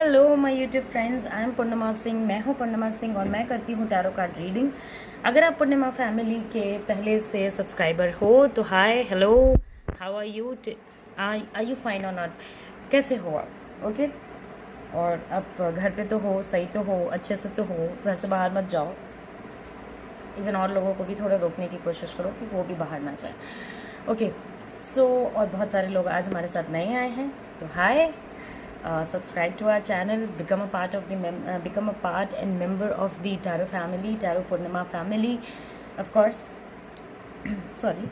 Hello my YouTube friends, I am Purnima Singh. मैं हूँ पूर्णिमा सिंह और मैं करती हूँ टैरो कार्ड रीडिंग। अगर आप पूर्णिमा फैमिली के पहले से सब्सक्राइबर हो तो hi, hello, how are you, are you fine और नॉट, कैसे हो आप? ओके। और आप घर पे तो हो, सही तो हो, अच्छे से तो हो, घर से बाहर मत जाओ। इवन और लोगों को भी थोड़ा रोकने की कोशिश करो कि वो भी बाहर ना जाए। ओके। सो और बहुत सारे लोग आज हमारे साथ नए आए हैं, तो हाय, subscribe to our channel, become a part of become a part and member of the tarot family, tarot Purnima family, of course. Sorry.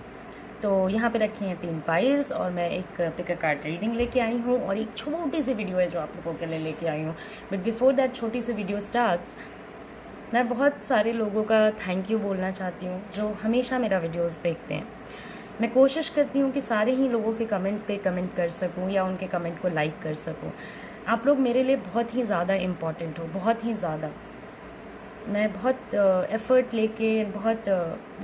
तो यहाँ पे रखी हैं 3 पाइल्स और मैं एक पिक कार्ड रीडिंग लेके आई हूँ और एक छोटी सी वीडियो है जो आप लोगों के लिए लेके आई हूँ। बट बिफोर दैट छोटी सी वीडियो स्टार्ट्स, मैं बहुत सारे लोगों का थैंक यू बोलना चाहती हूँ जो हमेशा मेरा वीडियोस देखते हैं। मैं कोशिश करती हूँ कि सारे ही लोगों के कमेंट पे कमेंट कर सकूँ या उनके कमेंट को लाइक कर सकूँ। आप लोग मेरे लिए बहुत ही ज़्यादा इम्पॉर्टेंट हो, बहुत ही ज़्यादा। मैं बहुत एफ़र्ट लेके, बहुत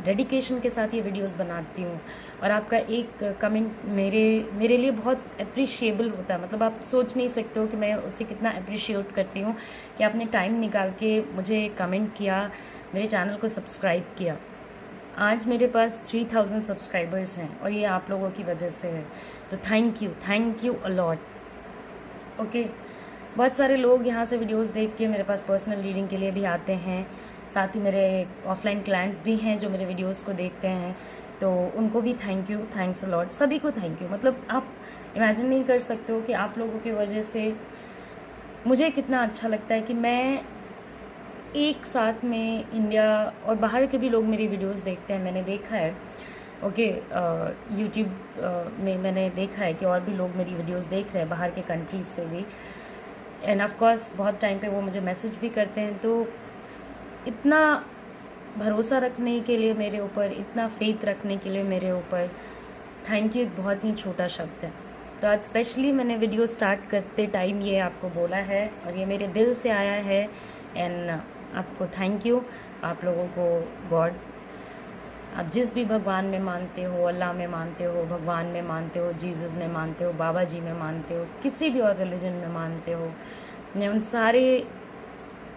डेडिकेशन के साथ ये वीडियोस बनाती हूँ और आपका एक कमेंट मेरे लिए बहुत अप्रिशिएबल होता है। मतलब आप सोच नहीं सकते हो कि मैं उसे कितना अप्रिशिएट करती हूँ कि आपने टाइम निकाल के मुझे कमेंट किया, मेरे चैनल को सब्सक्राइब किया। आज मेरे पास 3000 सब्सक्राइबर्स हैं और ये आप लोगों की वजह से है। तो थैंक यू अलॉट। ओके। बहुत सारे लोग यहाँ से वीडियोस देख के मेरे पास पर्सनल रीडिंग के लिए भी आते हैं। साथ ही मेरे ऑफलाइन क्लाइंट्स भी हैं जो मेरे वीडियोस को देखते हैं, तो उनको भी थैंक यू, थैंक्स अलॉट, सभी को थैंक यू। मतलब आप इमेजिन नहीं कर सकते हो कि आप लोगों की वजह से मुझे कितना अच्छा लगता है कि मैं एक साथ में इंडिया और बाहर के भी लोग मेरी वीडियोस देखते हैं। मैंने देखा है, ओके, यूट्यूब में मैंने देखा है कि और भी लोग मेरी वीडियोस देख रहे हैं बाहर के कंट्रीज से भी। एंड ऑफ कोर्स बहुत टाइम पे वो मुझे मैसेज भी करते हैं। तो इतना भरोसा रखने के लिए मेरे ऊपर, इतना फेथ रखने के लिए मेरे ऊपर, थैंक यू एक बहुत ही छोटा शब्द है। तो आज स्पेशली मैंने वीडियो स्टार्ट करते टाइम ये आपको बोला है और ये मेरे दिल से आया है। एंड आपको थैंक यू। आप लोगों को गॉड, आप जिस भी भगवान में मानते हो, अल्लाह में मानते हो, भगवान में मानते हो, जीसस में मानते हो, बाबा जी में मानते हो, किसी भी और रिलीजन में मानते हो, मैं उन सारे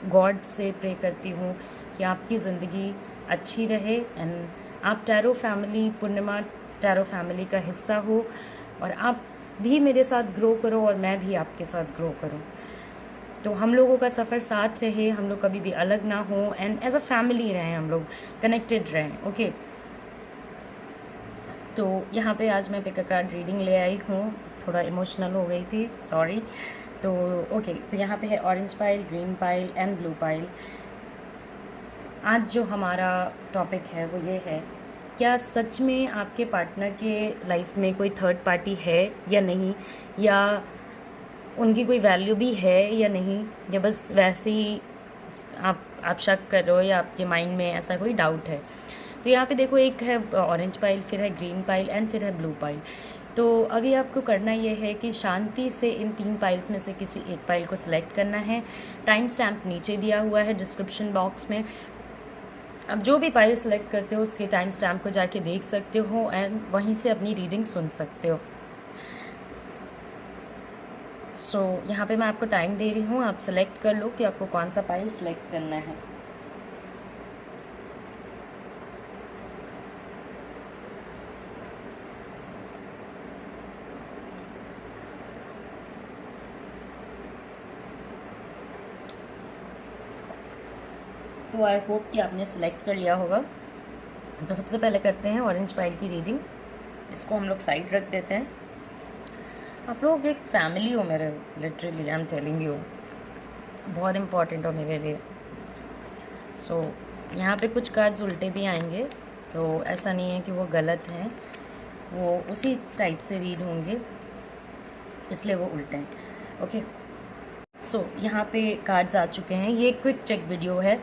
गॉड से प्रे करती हूँ कि आपकी ज़िंदगी अच्छी रहे एंड आप टैरो फैमिली, पूर्णिमा टैरो फैमिली का हिस्सा हो और आप भी मेरे साथ ग्रो करो और मैं भी आपके साथ ग्रो करूँ। तो हम लोगों का सफ़र साथ रहे, हम लोग कभी भी अलग ना हो एंड एज अ फैमिली रहें, हम लोग कनेक्टेड रहें। ओके। तो यहाँ पे आज मैं पिक कार्ड रीडिंग ले आई हूँ, थोड़ा इमोशनल हो गई थी, सॉरी। तो ओके, तो यहाँ पे है orange pile, green pile and blue pile. आज जो हमारा टॉपिक है वो ये है, क्या सच में आपके पार्टनर के लाइफ में कोई थर्ड पार्टी है या नहीं, या उनकी कोई वैल्यू भी है या नहीं, या बस वैसे ही आप शक कर रहे हो या आपके माइंड में ऐसा कोई डाउट है। तो यहाँ पे देखो, एक है ऑरेंज पाइल, फिर है ग्रीन पाइल एंड फिर है ब्लू पाइल। तो अभी आपको करना ये है कि शांति से इन 3 पाइल्स में से किसी एक पाइल को सिलेक्ट करना है। टाइम स्टैम्प नीचे दिया हुआ है डिस्क्रिप्शन बॉक्स में। अब जो भी पाइल सिलेक्ट करते हो उसके टाइम स्टैम्प को जाके देख सकते हो एंड वहीं से अपनी रीडिंग सुन सकते हो। सो यहाँ पे मैं आपको टाइम दे रही हूँ, आप सेलेक्ट कर लो कि आपको कौन सा पाइल सिलेक्ट करना है। तो आई होप कि आपने सेलेक्ट कर लिया होगा। तो सबसे पहले करते हैं ऑरेंज पाइल की रीडिंग। इसको हम लोग साइड रख देते हैं। आप लोग एक फैमिली हो मेरे, literally I am telling you, बहुत इम्पॉर्टेंट हो मेरे लिए। सो यहाँ पे कुछ कार्ड्स उल्टे भी आएंगे, तो ऐसा नहीं है कि वो गलत हैं, वो उसी टाइप से रीड होंगे, इसलिए वो उल्टे हैं। ओके। सो यहाँ पे कार्ड्स आ चुके हैं। ये क्विक चेक वीडियो है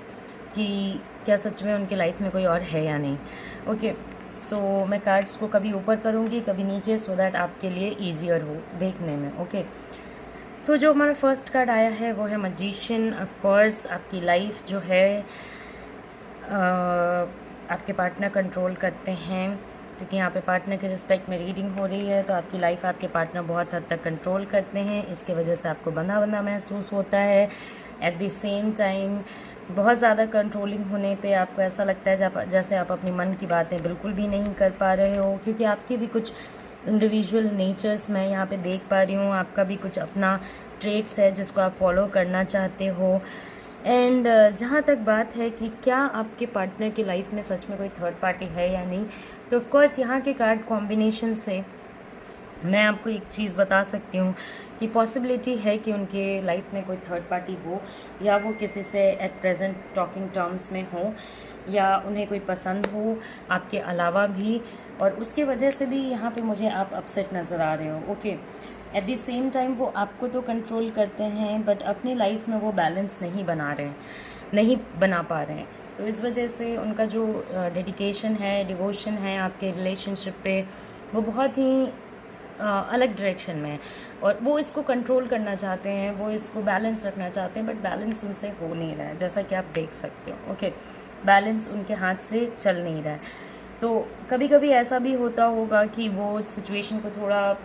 कि क्या सच में उनके लाइफ में कोई और है या नहीं। ओके। सो मैं कार्ड्स को कभी ऊपर करूँगी, कभी नीचे, सो दैट आपके लिए ईजियर हो देखने में। ओके। तो जो हमारा फर्स्ट कार्ड आया है वो है मैजिशियन। ऑफ कोर्स आपकी लाइफ जो है आपके पार्टनर कंट्रोल करते हैं। क्योंकि यहाँ पे पार्टनर के रिस्पेक्ट में रीडिंग हो रही है, तो आपकी लाइफ आपके पार्टनर बहुत हद तक कंट्रोल करते हैं, इसके वजह से आपको बंधा बंधा महसूस होता है। एट द सेम टाइम बहुत ज़्यादा कंट्रोलिंग होने पे आपको ऐसा लगता है जैसे आप अपनी मन की बातें बिल्कुल भी नहीं कर पा रहे हो, क्योंकि आपकी भी कुछ इंडिविजुअल नेचर्स मैं यहाँ पे देख पा रही हूँ, आपका भी कुछ अपना ट्रेट्स है जिसको आप फॉलो करना चाहते हो। एंड जहाँ तक बात है कि क्या आपके पार्टनर की लाइफ में सच में कोई थर्ड पार्टी है या नहीं, तो ऑफ कोर्स यहाँ के कार्ड कॉम्बिनेशन से मैं आपको एक चीज़ बता सकती हूँ कि पॉसिबिलिटी है कि उनके लाइफ में कोई थर्ड पार्टी हो, या वो किसी से एट प्रेजेंट टॉकिंग टर्म्स में हो, या उन्हें कोई पसंद हो आपके अलावा भी, और उसकी वजह से भी यहाँ पे मुझे आप अपसेट नज़र आ रहे हो। Okay, eight the same time वो आपको तो कंट्रोल करते हैं बट अपनी लाइफ में वो बैलेंस नहीं बना रहे हैं, नहीं बना पा रहे हैं, तो इस वजह से उनका जो डेडिकेशन है, डिवोशन है आपके रिलेशनशिप पे, वो बहुत ही अलग डायरेक्शन में है, और वो इसको कंट्रोल करना चाहते हैं, वो इसको बैलेंस रखना चाहते हैं, बट बैलेंस उनसे हो नहीं रहा है, जैसा कि आप देख सकते हो। ओके, बैलेंस उनके हाथ से चल नहीं रहा है। तो कभी कभी ऐसा भी होता होगा कि वो सिचुएशन को थोड़ा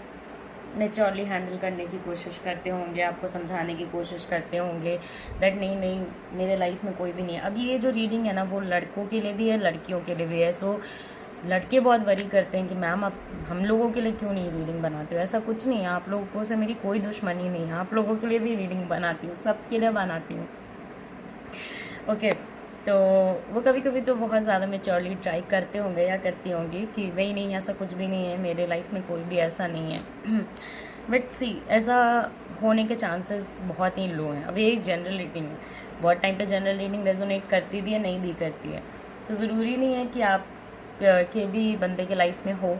नेचुरली हैंडल करने की कोशिश करते होंगे, आपको समझाने की कोशिश करते होंगे दैट नहीं नहीं मेरे लाइफ में कोई भी नहीं है। अब ये जो रीडिंग है ना, वो लड़कों के लिए भी है, लड़कियों के लिए भी है। सो लड़के बहुत वरी करते हैं कि मैम आप हम लोगों के लिए क्यों नहीं रीडिंग बनाते हो। ऐसा कुछ नहीं है, आप लोगों से मेरी कोई दुश्मनी नहीं है, आप लोगों के लिए भी रीडिंग बनाती हूँ, सबके लिए बनाती हूँ। ओके, तो वो कभी कभी तो बहुत ज़्यादा मैच्योरली ट्राई करते होंगे या करती होंगी कि नहीं नहीं ऐसा कुछ भी नहीं है, मेरे लाइफ में कोई भी ऐसा नहीं है। बट सी, ऐसा होने के चांसेस बहुत ही लो हैं। अब ये एक जनरल रीडिंग है, बहुत टाइम पे जनरल रीडिंग रेजोनेट करती भी है, नहीं भी करती है, तो ज़रूरी नहीं है कि आप के भी बंदे के लाइफ में हो।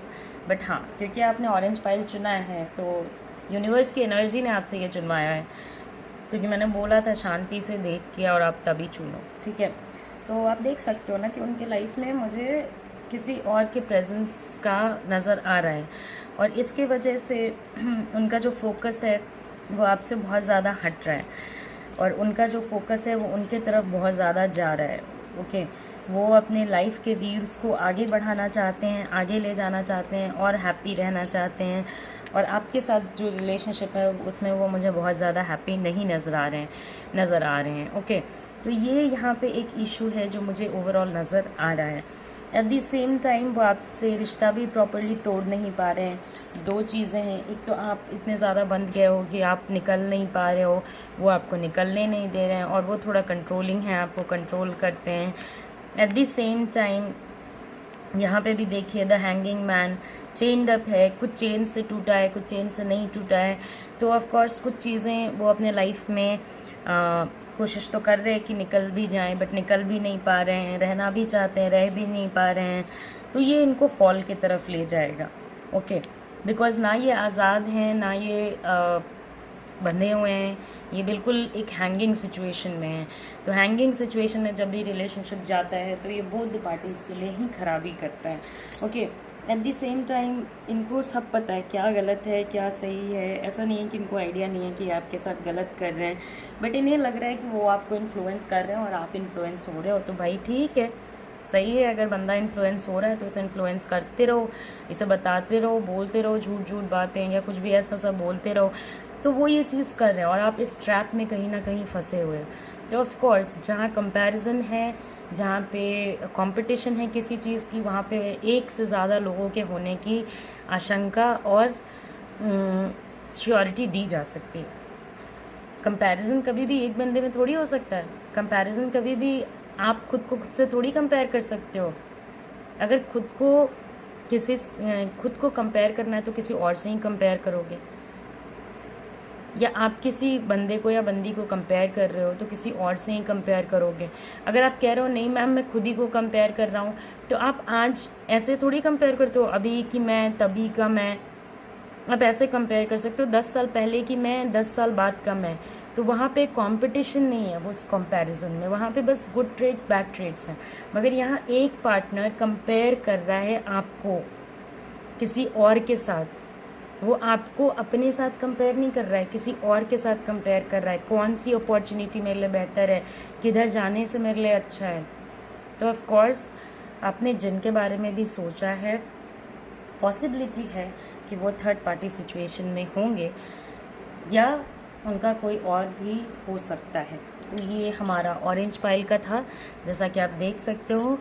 बट हाँ, क्योंकि आपने ऑरेंज पाइल चुना है तो यूनिवर्स की एनर्जी ने आपसे ये चुनवाया है, क्योंकि मैंने बोला था शांति से देख के और आप तभी चुनो, ठीक है। तो आप देख सकते हो ना कि उनके लाइफ में मुझे किसी और के प्रेजेंस का नज़र आ रहा है, और इसकी वजह से उनका जो फोकस है वो आपसे बहुत ज़्यादा हट रहा है, और उनका जो फोकस है वो उनके तरफ बहुत ज़्यादा जा रहा है। ओके, वो अपने लाइफ के व्हील्स को आगे बढ़ाना चाहते हैं, आगे ले जाना चाहते हैं, और हैप्पी रहना चाहते हैं, और आपके साथ जो रिलेशनशिप है उसमें वो मुझे बहुत ज़्यादा हैप्पी नहीं नज़र आ रहे हैं। ओके, तो ये यहाँ पे एक इशू है जो मुझे ओवरऑल नज़र आ रहा है। एट द सेम टाइम वो आपसे रिश्ता भी प्रॉपर्ली तोड़ नहीं पा रहे हैं। दो चीज़ें हैं, एक तो आप इतने ज़्यादा बंध गए हो कि आप निकल नहीं पा रहे हो, वो आपको निकलने नहीं दे रहे हैं, और वो थोड़ा कंट्रोलिंग है, आपको कंट्रोल करते हैं। एट द सेम टाइम यहाँ पे भी देखिए the hanging man chained up है, कुछ चेन से टूटा है, कुछ चेन से नहीं टूटा है। तो ऑफ कोर्स कुछ चीज़ें वो अपने लाइफ में कोशिश तो कर रहे हैं कि निकल भी जाएं, बट निकल भी नहीं पा रहे हैं, रहना भी चाहते हैं, रह भी नहीं पा रहे हैं, तो ये इनको फॉल की तरफ ले जाएगा। ओके, बिकॉज ना ये आज़ाद हैं, ना ये बंधे हुए हैं, ये बिल्कुल एक हैंगिंग सिचुएशन में है। तो हैंगिंग सिचुएशन में जब भी रिलेशनशिप जाता है तो ये बोथ पार्टीज़ के लिए ही खराबी करता है। Okay, eight the same time इनको सब पता है क्या गलत है क्या सही है। ऐसा नहीं है कि इनको आइडिया नहीं है कि आपके साथ गलत कर रहे हैं, बट इन्हें लग रहा है कि वो आपको इन्फ्लुएंस कर रहे हैं और आप इन्फ्लुएंस हो रहे हो। तो भाई ठीक है, सही है, अगर बंदा इन्फ्लुएंस हो रहा है तो उसे इन्फ्लुएंस करते रहो, इसे बताते रहो, बोलते रहो झूठ झूठ बातें या कुछ भी ऐसा सब बोलते रहो। तो वो ये चीज़ कर रहे हैं और आप इस ट्रैप में कहीं ना कहीं फंसे हुए हो। तो ऑफ कोर्स जहाँ कंपैरिजन है, जहाँ पे कंपटीशन है किसी चीज़ की, वहाँ पे एक से ज़्यादा लोगों के होने की आशंका और श्योरिटी दी जा सकती है। कंपैरिजन कभी भी एक बंदे में थोड़ी हो सकता है। कंपैरिजन कभी भी आप खुद को खुद से थोड़ी कंपेयर कर सकते हो। अगर खुद को कंपेयर करना है तो किसी और से ही कंपेयर करोगे, या आप किसी बंदे को या बंदी को कंपेयर कर रहे हो तो किसी और से ही कंपेयर करोगे। अगर आप कह रहे हो नहीं मैम मैं खुद ही को कंपेयर कर रहा हूँ, तो आप आज ऐसे थोड़ी कंपेयर करते हो, अभी की मैं तभी का मैं। आप ऐसे कंपेयर कर सकते हो 10 साल पहले की मैं, 10 साल बाद का मैं। तो वहाँ पे कंपटीशन नहीं है वो उस कंपैरिजन में, वहाँ पे बस गुड ट्रेड्स बैड ट्रेड्स हैं। मगर यहाँ एक पार्टनर कंपेयर कर रहा है आपको किसी और के साथ, वो आपको अपने साथ कंपेयर नहीं कर रहा है, किसी और के साथ कंपेयर कर रहा है। कौन सी अपॉर्चुनिटी मेरे लिए बेहतर है, किधर जाने से मेरे लिए अच्छा है। तो ऑफ कोर्स आपने जिनके बारे में भी सोचा है पॉसिबिलिटी है कि वो थर्ड पार्टी सिचुएशन में होंगे या उनका कोई और भी हो सकता है। तो ये हमारा ऑरेंज पाइल का था, जैसा कि आप देख सकते हो।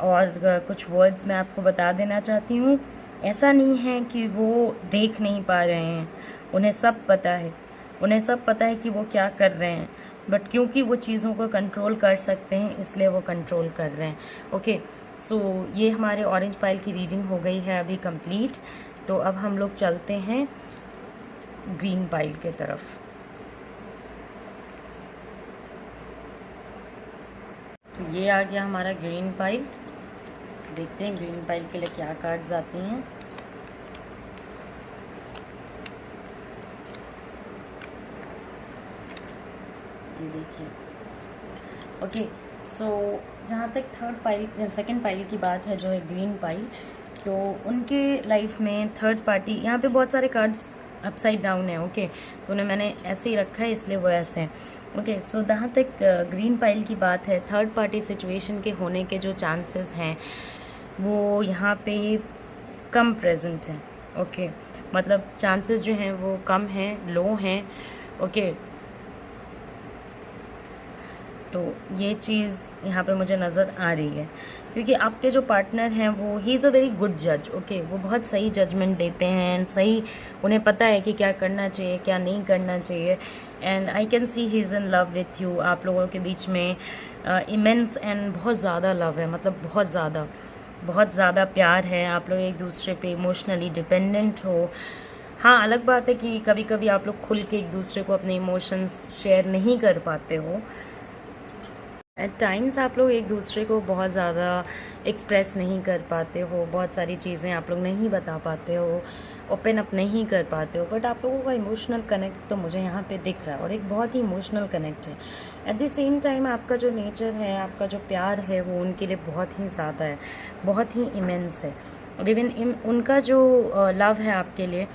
और कुछ वर्ड्स मैं आपको बता देना चाहती हूँ। ऐसा नहीं है कि वो देख नहीं पा रहे हैं, उन्हें सब पता है, उन्हें सब पता है कि वो क्या कर रहे हैं, बट क्योंकि वो चीज़ों को कंट्रोल कर सकते हैं इसलिए वो कंट्रोल कर रहे हैं। ओके, सो ये हमारे ऑरेंज पाइल की रीडिंग हो गई है अभी कंप्लीट। तो अब हम लोग चलते हैं ग्रीन पाइल के तरफ। तो ये आ गया हमारा ग्रीन पाइल। देखते हैं ग्रीन पाइल के लिए क्या कार्ड्स आती हैं। ये देखिए। ओके, सो जहाँ तक थर्ड पाइल सेकंड पाइल की बात है, जो है ग्रीन पाइल, तो उनके लाइफ में थर्ड पार्टी, यहाँ पे बहुत सारे कार्ड्स अपसाइड डाउन है। ओके, तो उन्हें मैंने ऐसे ही रखा है इसलिए वो ऐसे हैं। ओके, सो जहाँ तक ग्रीन पाइल की बात है, थर्ड पार्टी सिचुएशन के होने के जो चांसेस हैं वो यहाँ पे कम प्रेजेंट हैं। ओके, मतलब चांसेस जो हैं वो कम हैं, लो हैं। ओके, तो ये चीज़ यहाँ पे मुझे नज़र आ रही है, क्योंकि आपके जो पार्टनर हैं वो he is a very good जज। ओके, वो बहुत सही जजमेंट देते हैं, सही, उन्हें पता है कि क्या करना चाहिए क्या नहीं करना चाहिए। And I can see he is in love with you. आप लोगों के बीच में इमेंस एंड बहुत ज़्यादा लव है, मतलब बहुत ज़्यादा प्यार है। आप लोग एक दूसरे पे इमोशनली डिपेंडेंट हो। हाँ, अलग बात है कि कभी कभी आप लोग खुल के एक दूसरे को अपने इमोशंस शेयर नहीं कर पाते हो। एट टाइम्स आप लोग एक दूसरे को बहुत ज़्यादा एक्सप्रेस नहीं कर पाते हो, बहुत सारी चीज़ें आप लोग नहीं बता पाते हो, ओपन अप नहीं कर पाते हो, बट आप लोगों का इमोशनल कनेक्ट तो मुझे यहाँ पे दिख रहा है, और एक बहुत ही इमोशनल कनेक्ट है। एट द सेम टाइम आपका जो नेचर है, आपका जो प्यार है, वो उनके लिए बहुत ही ज़्यादा है, बहुत ही इमेंस है। और इवन उनका जो लव है आपके लिए,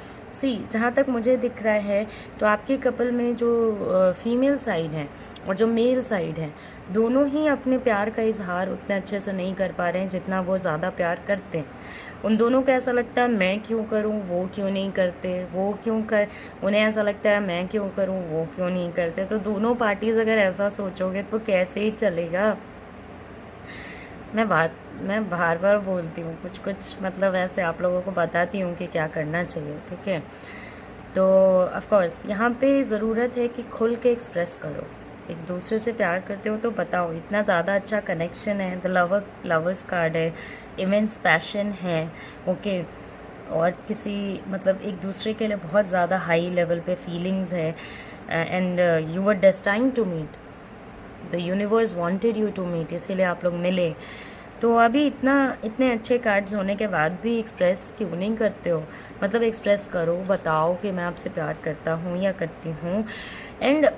जहाँ तक मुझे दिख रहा है, तो आपके कपल में जो फीमेल साइड है और जो मेल साइड है, दोनों ही अपने प्यार का इजहार उतने अच्छे से नहीं कर पा रहे हैं जितना वो ज़्यादा प्यार करते हैं। उन दोनों को ऐसा लगता है मैं क्यों करूं, वो क्यों नहीं करते, वो क्यों कर, उन्हें ऐसा लगता है मैं क्यों करूं, वो क्यों नहीं करते। तो दोनों पार्टीज अगर ऐसा सोचोगे तो कैसे ही चलेगा। मैं बार बार बोलती हूँ, कुछ मतलब ऐसे आप लोगों को बताती हूँ कि क्या करना चाहिए, ठीक है। तो ऑफ कोर्स यहाँ पे ज़रूरत है कि खुल के एक्सप्रेस करो, एक दूसरे से प्यार करते हो तो बताओ। इतना ज़्यादा अच्छा कनेक्शन है, द लवर्स कार्ड है, इमेंस पैशन है। ओके, और किसी मतलब एक दूसरे के लिए बहुत ज़्यादा हाई लेवल पे फीलिंग्स है, and you were destined to meet, the universe wanted you to meet, इसीलिए आप लोग मिले। तो अभी इतने अच्छे कार्ड्स होने के बाद भी एक्सप्रेस क्यों नहीं करते हो? मतलब एक्सप्रेस करो, बताओ कि मैं आपसे प्यार करता हूँ या करती हूँ। एंड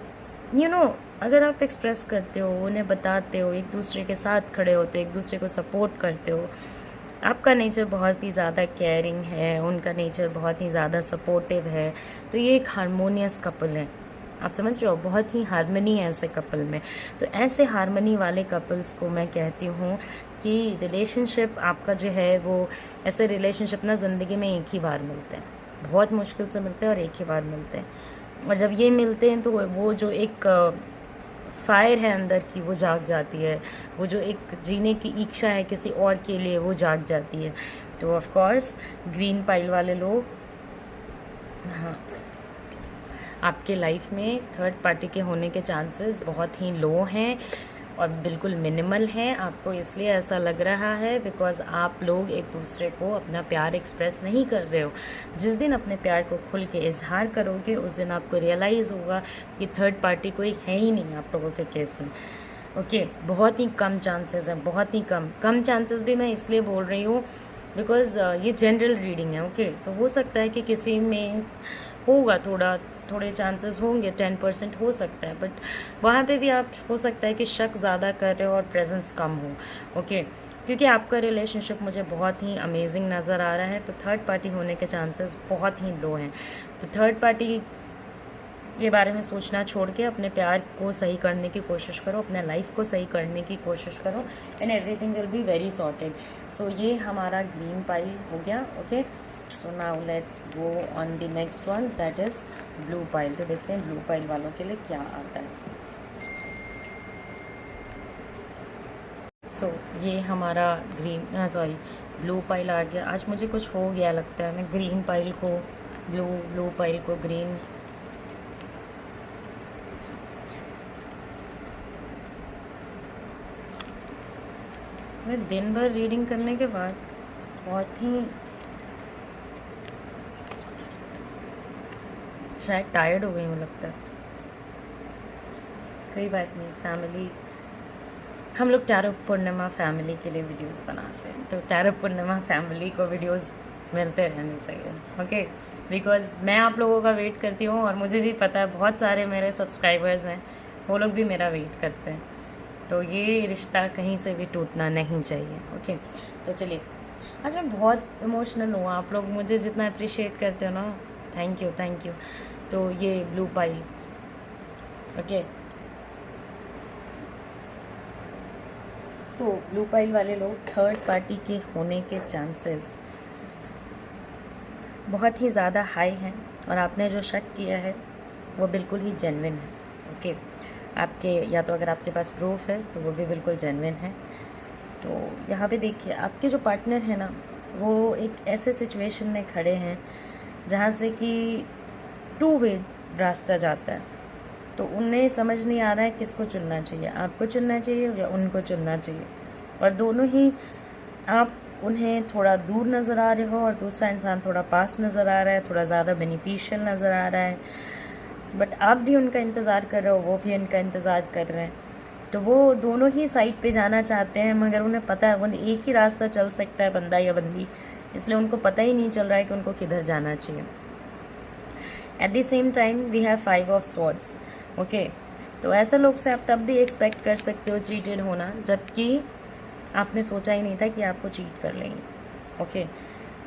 यू नो, अगर आप एक्सप्रेस करते हो, उन्हें बताते हो, एक दूसरे के साथ खड़े होते हो, एक दूसरे को सपोर्ट करते हो, आपका नेचर बहुत ही ज़्यादा केयरिंग है, उनका नेचर बहुत ही ज़्यादा सपोर्टिव है, तो ये एक हारमोनियस कपल है। आप समझ रहे हो, बहुत ही हारमनी है ऐसे कपल में। तो ऐसे हारमनी वाले कपल्स को मैं कहती हूँ कि रिलेशनशिप आपका जो है वो, ऐसे रिलेशनशिप ना ज़िंदगी में एक ही बार मिलते हैं, बहुत मुश्किल से मिलते हैं और एक ही बार मिलते हैं। और जब ये मिलते हैं तो वो जो एक फायर है अंदर की, वो जाग जाती है, वो जो एक जीने की इच्छा है किसी और के लिए, वो जाग जाती है। तो ऑफ कोर्स ग्रीन पाइल वाले लोग, हाँ, आपके लाइफ में थर्ड पार्टी के होने के चांसेस बहुत ही लो हैं और बिल्कुल मिनिमल हैं। आपको इसलिए ऐसा लग रहा है बिकॉज आप लोग एक दूसरे को अपना प्यार एक्सप्रेस नहीं कर रहे हो। जिस दिन अपने प्यार को खुल के इजहार करोगे, उस दिन आपको रियलाइज़ होगा कि थर्ड पार्टी कोई है ही नहीं आप लोगों के केस में। ओके, बहुत ही कम चांसेस हैं, बहुत ही कम चांसेस भी मैं इसलिए बोल रही हूँ बिकॉज ये जनरल रीडिंग है। ओके, तो हो सकता है कि किसी में होगा, थोड़े चांसेस होंगे, 10% हो सकता है, बट वहाँ पे भी आप हो सकता है कि शक ज़्यादा कर रहे हो और प्रेजेंस कम हो। ओके, क्योंकि आपका रिलेशनशिप मुझे बहुत ही अमेजिंग नज़र आ रहा है, तो थर्ड पार्टी होने के चांसेस बहुत ही लो हैं। तो थर्ड पार्टी ये बारे में सोचना छोड़ के अपने प्यार को सही करने की कोशिश करो, अपने लाइफ को सही करने की कोशिश करो, and everything will be very sorted. सो ये हमारा ग्रीन पाइल हो गया। Okay, so now let's go on the next one, that is blue pile. तो देखते हैं ब्लू पाइल वालों के लिए क्या आता है। सो ये हमारा ब्लू पाइल आ गया। आज मुझे कुछ हो गया लगता है, मैं ग्रीन पाइल को ब्लू पाइल को ग्रीन। मैं दिन भर रीडिंग करने के बाद बहुत ही शायद टायर्ड हो गई हूँ लगता है। कोई बात नहीं, फैमिली, हम लोग टैरो पूर्णिमा फैमिली के लिए वीडियोस बनाते हैं, तो टैरो पूर्णिमा फैमिली को वीडियोस मिलते रहने चाहिए। ओके, बिकॉज़ मैं आप लोगों का वेट करती हूँ और मुझे भी पता है बहुत सारे मेरे सब्सक्राइबर्स हैं, वो लोग भी मेरा वेट करते हैं, तो ये रिश्ता कहीं से भी टूटना नहीं चाहिए। ओके, तो चलिए, आज मैं बहुत इमोशनल हूँ। आप लोग मुझे जितना अप्रिशिएट करते हो ना, थैंक यू थैंक यू। तो ये ब्लू पाइल। ओके, तो ब्लू पाइल वाले लोग थर्ड पार्टी के होने के चांसेस बहुत ही ज़्यादा हाई हैं, और आपने जो शक किया है वो बिल्कुल ही जेन्युइन है। ओके, आपके या तो अगर आपके पास प्रूफ है तो वो भी बिल्कुल जेन्युइन है। तो यहाँ पे देखिए, आपके जो पार्टनर है ना, वो एक ऐसे सिचुएशन में खड़े हैं जहाँ से कि टू वे रास्ता जाता है, तो उन्हें समझ नहीं आ रहा है किसको चुनना चाहिए, आपको चुनना चाहिए या उनको चुनना चाहिए। और दोनों ही, आप उन्हें थोड़ा दूर नज़र आ रहे हो और दूसरा इंसान थोड़ा पास नज़र आ रहा है, थोड़ा ज़्यादा बेनिफिशियल नज़र आ रहा है, बट आप भी उनका इंतज़ार कर रहे हो, वो भी उनका इंतज़ार कर रहे हैं। तो वो दोनों ही साइड पे जाना चाहते हैं, मगर उन्हें पता है उन्हें एक ही रास्ता चल सकता है, बंदा या बंदी, इसलिए उनको पता ही नहीं चल रहा है कि उनको किधर जाना चाहिए। At the same time we have 5 of swords. Okay, तो ऐसे लोग से आप तब भी एक्सपेक्ट कर सकते हो चीटेड होना, जबकि आपने सोचा ही नहीं था कि आपको चीट कर लेंगे। ओके,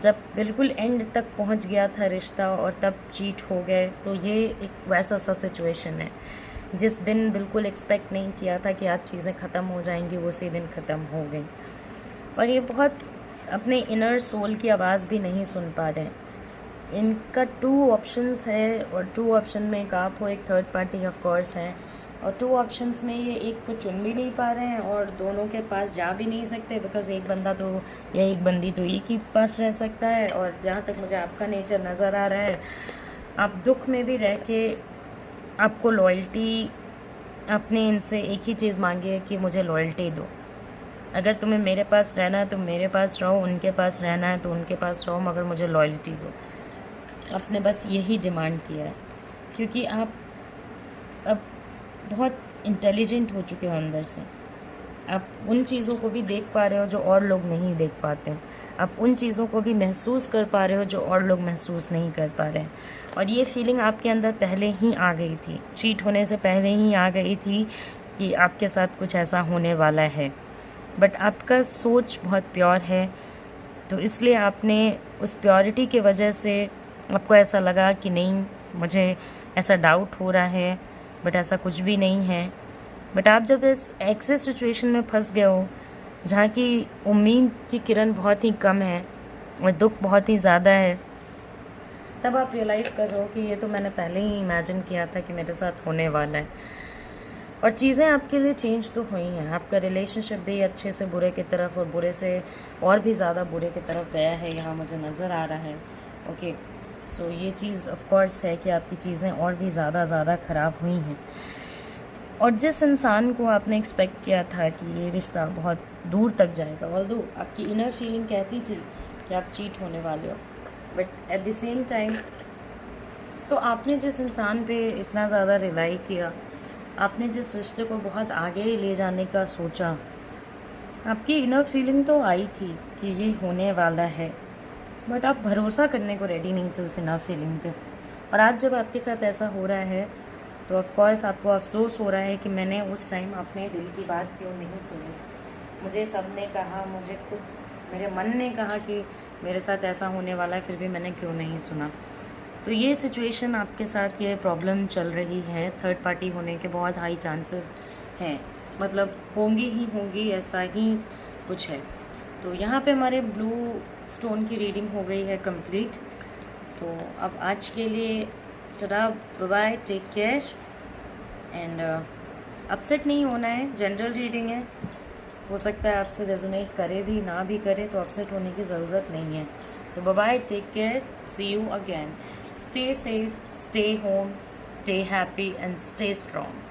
जब बिल्कुल एंड तक पहुंच गया था रिश्ता और तब चीट हो गए, तो ये एक वैसा सा सिचुएशन है जिस दिन बिल्कुल एक्सपेक्ट नहीं किया था कि आज चीज़ें ख़त्म हो जाएंगी, उसी दिन ख़त्म हो गई। और ये बहुत अपने इनर सोल की आवाज़ भी नहीं सुन पा रहे हैं। इनका 2 ऑप्शंस है, और 2 ऑप्शन में एक आप हो, एक थर्ड पार्टी ऑफ कोर्स है, और 2 ऑप्शंस में ये एक को चुन भी नहीं पा रहे हैं और दोनों के पास जा भी नहीं सकते, बिकॉज एक बंदा तो या एक बंदी तो एक ही पास रह सकता है। और जहाँ तक मुझे आपका नेचर नज़र आ रहा है, आप दुख में भी रह के आपको लॉयल्टी, आपने इनसे एक ही चीज़ मांगी है कि मुझे लॉयल्टी दो। अगर तुम्हें मेरे पास रहना है तो मेरे पास रहो, उनके पास रहना है तो उनके पास रहो, मगर मुझे लॉयल्टी दो। आपने बस यही डिमांड किया है, क्योंकि आप अब बहुत इंटेलिजेंट हो चुके हो अंदर से। आप उन चीज़ों को भी देख पा रहे हो जो और लोग नहीं देख पाते हैं, आप उन चीज़ों को भी महसूस कर पा रहे हो जो और लोग महसूस नहीं कर पा रहे हैं। और ये फीलिंग आपके अंदर पहले ही आ गई थी, चीट होने से पहले ही आ गई थी कि आपके साथ कुछ ऐसा होने वाला है, बट आपका सोच बहुत प्योर है, तो इसलिए आपने उस प्योरिटी की वजह से आपको ऐसा लगा कि नहीं, मुझे ऐसा डाउट हो रहा है, बट ऐसा कुछ भी नहीं है। बट आप जब इस ऐसे सिचुएशन में फंस गए हो जहाँ की उम्मीद की किरण बहुत ही कम है और दुख बहुत ही ज़्यादा है, तब आप रियलाइज़ कर रहे हो कि ये तो मैंने पहले ही इमेजिन किया था कि मेरे साथ होने वाला है। और चीज़ें आपके लिए चेंज तो हुई हैं, आपका रिलेशनशिप भी अच्छे से बुरे की तरफ और बुरे से और भी ज़्यादा बुरे की तरफ गया है, यहाँ मुझे नज़र आ रहा है। ओके, सो ये चीज़ ऑफ कोर्स है कि आपकी चीज़ें और भी ज़्यादा ख़राब हुई हैं। और जिस इंसान को आपने एक्सपेक्ट किया था कि ये रिश्ता बहुत दूर तक जाएगा, ऑल्दो आपकी इनर फीलिंग कहती थी कि आप चीट होने वाले हो, but at the same time so आपने जिस इंसान पे इतना ज़्यादा रिलाई किया, आपने जिस रिश्ते को बहुत आगे ले जाने का सोचा, आपकी इनर फीलिंग तो आई थी कि ये होने वाला है, बट आप भरोसा करने को रेडी नहीं थे उस इनर फीलिंग पे। और आज जब आपके साथ ऐसा हो रहा है तो ऑफ कोर्स आपको अफसोस हो रहा है कि मैंने उस टाइम अपने दिल की बात क्यों नहीं सुनी। मुझे सब ने कहा, मुझे खुद मेरे मन ने कहा कि मेरे साथ ऐसा होने वाला है, फिर भी मैंने क्यों नहीं सुना। तो ये सिचुएशन आपके साथ, ये प्रॉब्लम चल रही है, थर्ड पार्टी होने के बहुत हाई चांसेस हैं, मतलब होंगी ही होंगी, ऐसा ही कुछ है। तो यहाँ पे हमारे ब्लू स्टोन की रीडिंग हो गई है कंप्लीट। तो अब आज के लिए tata, bye, take care and upset नहीं होना है, जनरल रीडिंग है, हो सकता है आपसे रेजोनेट करे भी ना भी करे, तो अपसेट होने की ज़रूरत नहीं है। तो bye, take care, see you again, stay safe, stay home, stay happy and stay strong.